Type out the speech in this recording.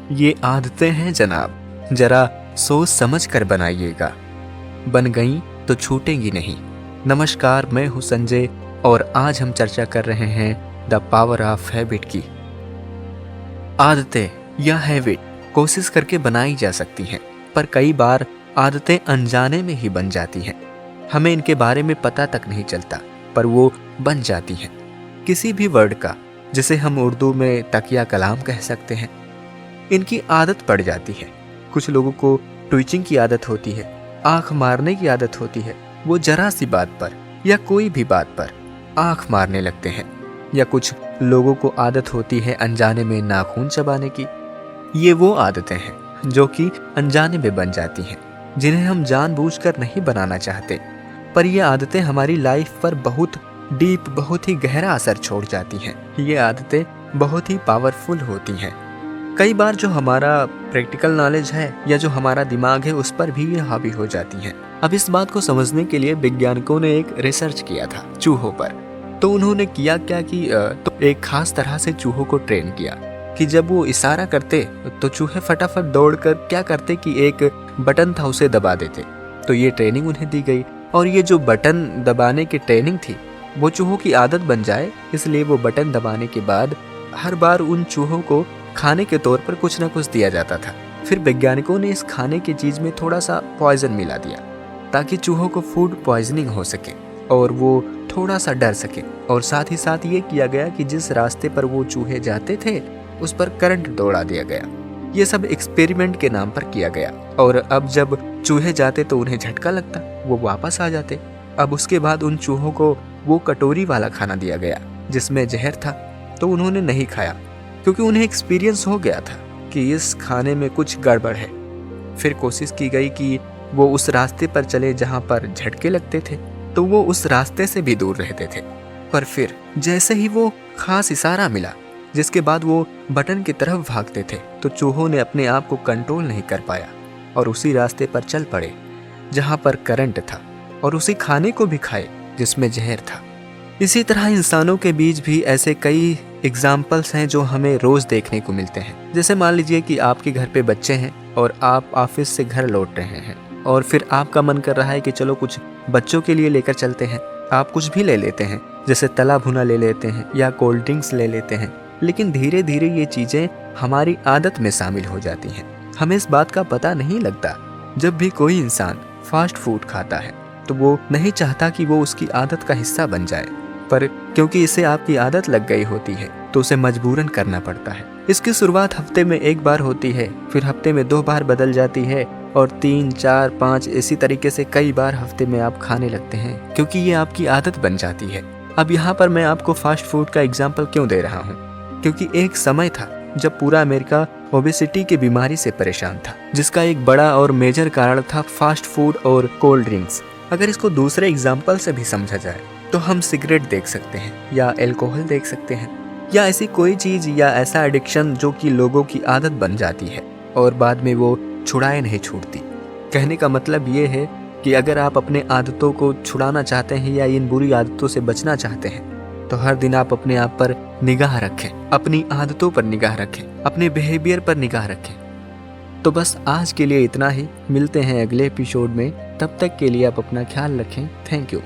ये आदतें हैं जनाब, जरा सोच समझ कर बनाइएगा, बन गई तो छूटेंगी नहीं। नमस्कार, मैं हूं संजय और आज हम चर्चा कर रहे हैं द पावर ऑफ हैबिट की। आदतें या हैबिट कोशिश करके बनाई जा सकती हैं, पर कई बार आदतें अनजाने में ही बन जाती हैं। हमें इनके बारे में पता तक नहीं चलता, पर वो बन जाती हैं। किसी भी वर्ड का, जिसे हम उर्दू में तकिया कलाम कह सकते हैं, इनकी आदत पड़ जाती है। कुछ लोगों को ट्विचिंग की आदत होती है, आंख मारने की आदत होती है। वो जरा सी बात पर या कोई भी बात पर आंख मारने लगते हैं। या कुछ लोगों को आदत होती है अनजाने में नाखून चबाने की। ये वो आदतें हैं जो कि अनजाने में बन जाती हैं, जिन्हें हम जानबूझकर नहीं बनाना चाहते, पर ये आदतें हमारी लाइफ पर बहुत डीप, बहुत ही गहरा असर छोड़ जाती हैं। ये आदतें बहुत ही पावरफुल होती हैं। कई बार जो हमारा प्रैक्टिकल नॉलेज है या जो हमारा दिमाग है, उस पर भी ये हावी हो जाती हैं। अब इस बात को समझने के लिए वैज्ञानिकों ने एक रिसर्च किया था चूहों पर। तो उन्होंने किया क्या कि तो एक खास तरह से चूहों को ट्रेन किया कि जब वो इशारा करते तो चूहे फटाफट दौड़कर क्या करते कि एक बटन था उसे दबा देते। तो ये ट्रेनिंग उन्हें दी गई, और ये जो बटन दबाने की ट्रेनिंग थी वो चूहों की आदत बन जाए, इसलिए वो बटन दबाने के बाद हर बार उन चूहों को खाने के तौर पर कुछ ना कुछ दिया जाता था। फिर वैज्ञानिकों ने इस खाने की चीज में थोड़ा सा पॉइजन मिला दिया ताकि चूहों को फूड पॉइजनिंग हो सके और वो थोड़ा सा डर सके। और साथ ही साथ ये किया गया कि जिस रास्ते पर वो चूहे जाते थे उस पर करंट दौड़ा दिया गया। ये सब एक्सपेरिमेंट के नाम पर किया गया। और अब जब चूहे जाते तो उन्हें झटका लगता, वो वापस आ जाते। अब उसके बाद उन चूहों को वो कटोरी वाला खाना दिया गया जिसमें जहर था, तो उन्होंने नहीं खाया क्योंकि उन्हें एक्सपीरियंस हो गया था कि इस खाने में कुछ गड़बड़ है। फिर कोशिश की गई कि वो उस रास्ते पर चले जहां पर झटके लगते थे, तो वो उस रास्ते से भी दूर रहते थे। पर फिर जैसे ही वो खास इशारा मिला जिसके बाद वो बटन की तरफ भागते थे, तो चूहों ने अपने आप को कंट्रोल नहीं कर पाया और उसी रास्ते पर चल पड़े जहां पर करंट था, और उसी खाने को भी खाए जिसमें जहर था। इसी तरह इंसानों के बीच भी ऐसे कई एग्जाम्पल्स हैं जो हमें रोज देखने को मिलते हैं। जैसे मान लीजिए कि आपके घर पे बच्चे हैं और आप ऑफिस से घर लौट रहे हैं, और फिर आपका मन कर रहा है कि चलो कुछ बच्चों के लिए लेकर चलते हैं। आप कुछ भी ले लेते हैं, जैसे तला भुना ले लेते हैं या कोल्ड ड्रिंक्स ले लेते हैं। लेकिन धीरे धीरे ये चीजें हमारी आदत में शामिल हो जाती हैं। हमें इस बात का पता नहीं लगता। जब भी कोई इंसान फास्ट फूड खाता है तो वो नहीं चाहता कि वो उसकी आदत का हिस्सा बन जाए, पर क्योंकि इसे आपकी आदत लग गई होती है तो उसे मजबूरन करना पड़ता है। इसकी शुरुआत हफ्ते में एक बार होती है, फिर हफ्ते में 2 बार बदल जाती है, और 3, 4, 5 इसी तरीके से कई बार हफ्ते में आप खाने लगते हैं, क्योंकि ये आपकी आदत बन जाती है। अब यहाँ पर मैं आपको फास्ट फूड का एग्जाम्पल क्यों दे रहा हूँ, क्योंकि एक समय था जब पूरा अमेरिका ओबेसिटी की बीमारी से परेशान था, जिसका एक बड़ा और मेजर कारण था फास्ट फूड और कोल्ड ड्रिंक्स। अगर इसको दूसरे एग्जाम्पल से भी समझा जाए तो हम सिगरेट देख सकते हैं या अल्कोहल देख सकते हैं, या ऐसी कोई चीज या ऐसा एडिक्शन जो कि लोगों की आदत बन जाती है और बाद में वो छुड़ाए नहीं छूटती। कहने का मतलब ये है कि अगर आप अपने आदतों को छुड़ाना चाहते हैं या इन बुरी आदतों से बचना चाहते हैं, तो हर दिन आप अपने आप पर निगाह रखें, अपनी आदतों पर निगाह रखें, अपने बिहेवियर पर निगाह रखें। तो बस आज के लिए इतना ही। मिलते हैं अगले एपिसोड में, तब तक के लिए आप अपना ख्याल रखें। Thank you.